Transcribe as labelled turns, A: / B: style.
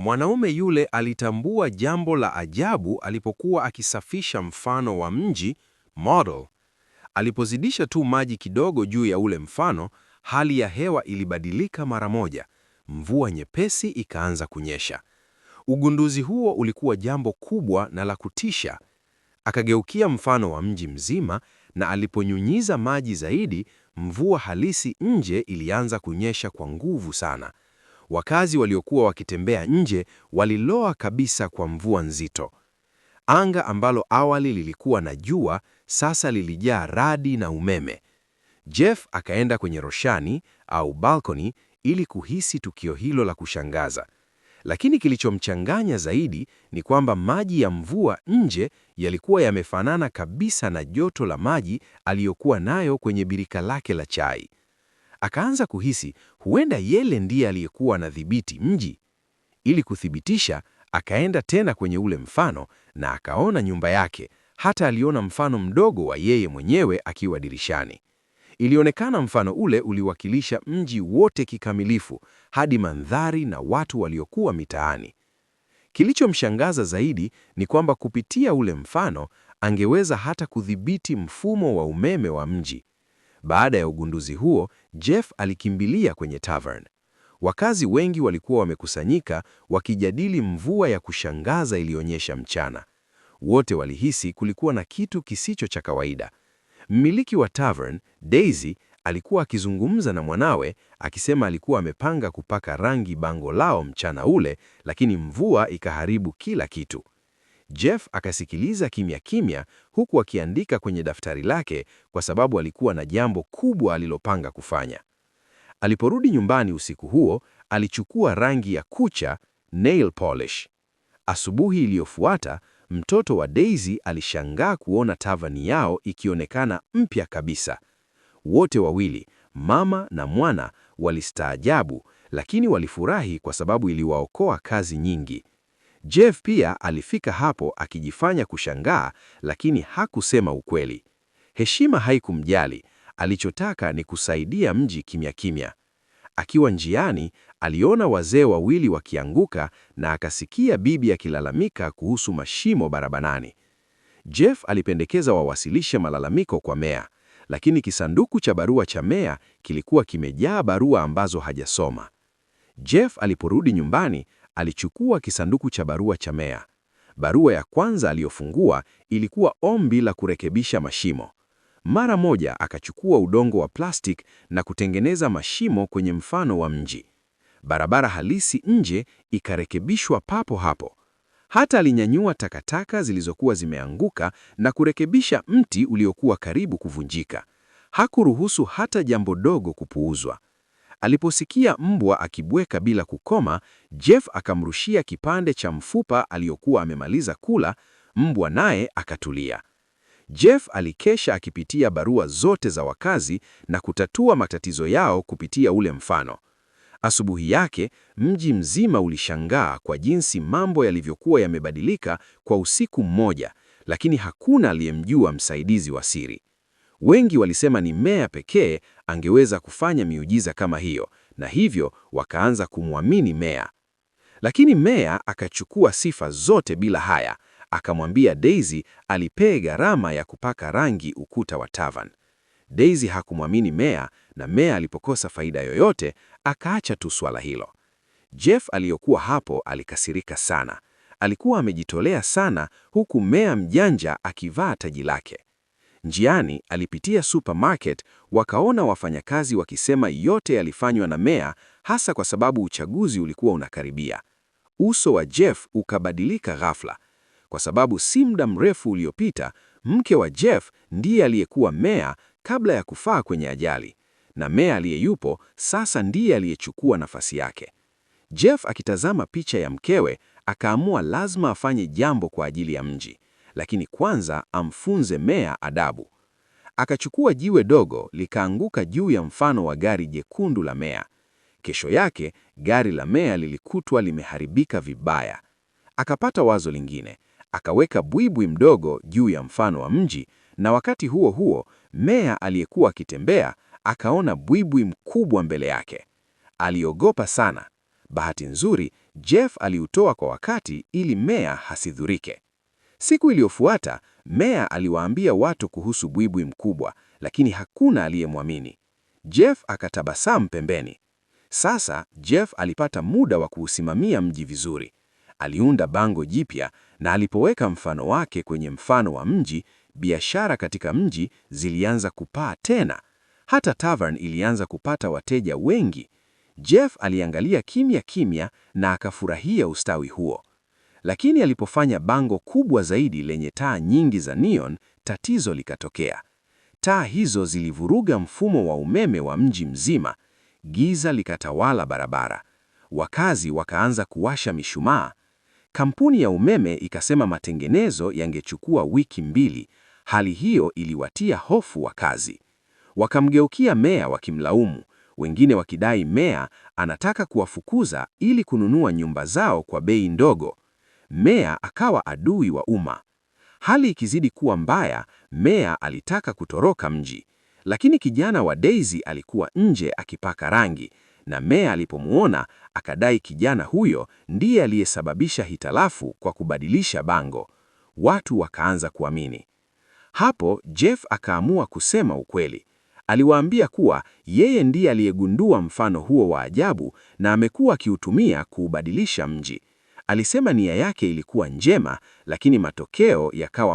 A: Mwanaume yule alitambua jambo la ajabu alipokuwa akisafisha mfano wa mji model. Alipozidisha tu maji kidogo juu ya ule mfano, hali ya hewa ilibadilika mara moja. Mvua nyepesi ikaanza kunyesha. Ugunduzi huo ulikuwa jambo kubwa na la kutisha. Akageukia mfano wa mji mzima, na aliponyunyiza maji zaidi, mvua halisi nje ilianza kunyesha kwa nguvu sana. Wakazi waliokuwa wakitembea nje waliloa kabisa kwa mvua nzito. Anga ambalo awali lilikuwa na jua sasa lilijaa radi na umeme. Jeff akaenda kwenye roshani au balcony ili kuhisi tukio hilo la kushangaza. Lakini kilichomchanganya zaidi ni kwamba maji ya mvua nje yalikuwa yamefanana kabisa na joto la maji aliyokuwa nayo kwenye birika lake la chai. Akaanza kuhisi huenda yeye ndiye aliyekuwa anadhibiti mji. Ili kuthibitisha, akaenda tena kwenye ule mfano na akaona nyumba yake. Hata aliona mfano mdogo wa yeye mwenyewe akiwa dirishani. Ilionekana mfano ule uliwakilisha mji wote kikamilifu, hadi mandhari na watu waliokuwa mitaani. Kilichomshangaza zaidi ni kwamba kupitia ule mfano angeweza hata kudhibiti mfumo wa umeme wa mji. Baada ya ugunduzi huo, Jeff alikimbilia kwenye tavern. Wakazi wengi walikuwa wamekusanyika wakijadili mvua ya kushangaza iliyonyesha mchana. Wote walihisi kulikuwa na kitu kisicho cha kawaida. Mmiliki wa tavern, Daisy, alikuwa akizungumza na mwanawe akisema alikuwa amepanga kupaka rangi bango lao mchana ule, lakini mvua ikaharibu kila kitu. Jeff akasikiliza kimya kimya huku akiandika kwenye daftari lake kwa sababu alikuwa na jambo kubwa alilopanga kufanya. Aliporudi nyumbani usiku huo, alichukua rangi ya kucha, nail polish. Asubuhi iliyofuata, mtoto wa Daisy alishangaa kuona tavani yao ikionekana mpya kabisa. Wote wawili, mama na mwana, walistaajabu, lakini walifurahi kwa sababu iliwaokoa kazi nyingi. Jeff pia alifika hapo akijifanya kushangaa, lakini hakusema ukweli. Heshima haikumjali, alichotaka ni kusaidia mji kimya kimya. Akiwa njiani, aliona wazee wawili wakianguka na akasikia bibi akilalamika kuhusu mashimo barabarani. Jeff alipendekeza wawasilishe malalamiko kwa meya, lakini kisanduku cha barua cha meya kilikuwa kimejaa barua ambazo hajasoma. Jeff aliporudi nyumbani, alichukua kisanduku cha barua cha meya. Barua ya kwanza aliyofungua ilikuwa ombi la kurekebisha mashimo. Mara moja akachukua udongo wa plastic na kutengeneza mashimo kwenye mfano wa mji. Barabara halisi nje ikarekebishwa papo hapo. Hata alinyanyua takataka zilizokuwa zimeanguka na kurekebisha mti uliokuwa karibu kuvunjika. Hakuruhusu hata jambo dogo kupuuzwa. Aliposikia mbwa akibweka bila kukoma, Jeff akamrushia kipande cha mfupa aliyokuwa amemaliza kula. Mbwa naye akatulia. Jeff alikesha akipitia barua zote za wakazi na kutatua matatizo yao kupitia ule mfano. Asubuhi yake, mji mzima ulishangaa kwa jinsi mambo yalivyokuwa yamebadilika kwa usiku mmoja, lakini hakuna aliyemjua msaidizi wa siri. Wengi walisema ni meya pekee angeweza kufanya miujiza kama hiyo, na hivyo wakaanza kumwamini meya. Lakini meya akachukua sifa zote bila haya. Akamwambia Daisy alipee gharama ya kupaka rangi ukuta wa tavern. Daisy hakumwamini meya, na meya alipokosa faida yoyote, akaacha tu swala hilo. Jeff aliyokuwa hapo alikasirika sana. Alikuwa amejitolea sana huku meya mjanja akivaa taji lake. Njiani alipitia supermarket, wakaona wafanyakazi wakisema yote yalifanywa na meya, hasa kwa sababu uchaguzi ulikuwa unakaribia. Uso wa Jeff ukabadilika ghafla. Kwa sababu si muda mrefu uliopita, mke wa Jeff ndiye aliyekuwa meya kabla ya kufaa kwenye ajali. Na meya aliyeyupo sasa ndiye aliyechukua nafasi yake. Jeff akitazama picha ya mkewe, akaamua lazima afanye jambo kwa ajili ya mji. Lakini kwanza amfunze meya adabu. Akachukua jiwe dogo likaanguka juu ya mfano wa gari jekundu la meya. Kesho yake, gari la meya lilikutwa limeharibika vibaya. Akapata wazo lingine. Akaweka buibui mdogo juu ya mfano wa mji, na wakati huo huo, meya aliyekuwa akitembea akaona buibui mkubwa mbele yake. Aliogopa sana. Bahati nzuri, Jeff aliutoa kwa wakati ili meya hasidhurike. Siku iliyofuata, meya aliwaambia watu kuhusu buibui mkubwa, lakini hakuna aliyemwamini. Jeff akatabasamu pembeni. Sasa Jeff alipata muda wa kuusimamia mji vizuri. Aliunda bango jipya na alipoweka mfano wake kwenye mfano wa mji, biashara katika mji zilianza kupaa tena. Hata tavern ilianza kupata wateja wengi. Jeff aliangalia kimya kimya na akafurahia ustawi huo. Lakini alipofanya bango kubwa zaidi lenye taa nyingi za neon, tatizo likatokea. Taa hizo zilivuruga mfumo wa umeme wa mji mzima. Giza likatawala barabara. Wakazi wakaanza kuwasha mishumaa. Kampuni ya umeme ikasema matengenezo yangechukua wiki 2. Hali hiyo iliwatia hofu wakazi. Wakamgeukia meya wakimlaumu, wengine wakidai meya anataka kuwafukuza ili kununua nyumba zao kwa bei ndogo. Meya akawa adui wa umma. Hali ikizidi kuwa mbaya, meya alitaka kutoroka mji. Lakini kijana wa Daisy alikuwa nje akipaka rangi, na meya alipomuona akadai kijana huyo ndiye aliyesababisha hitilafu kwa kubadilisha bango. Watu wakaanza kuamini. Hapo Jeff akaamua kusema ukweli. Aliwaambia kuwa yeye ndiye aliyegundua mfano huo wa ajabu na amekuwa akiutumia kuubadilisha mji. Alisema nia yake ilikuwa njema, lakini matokeo yakawa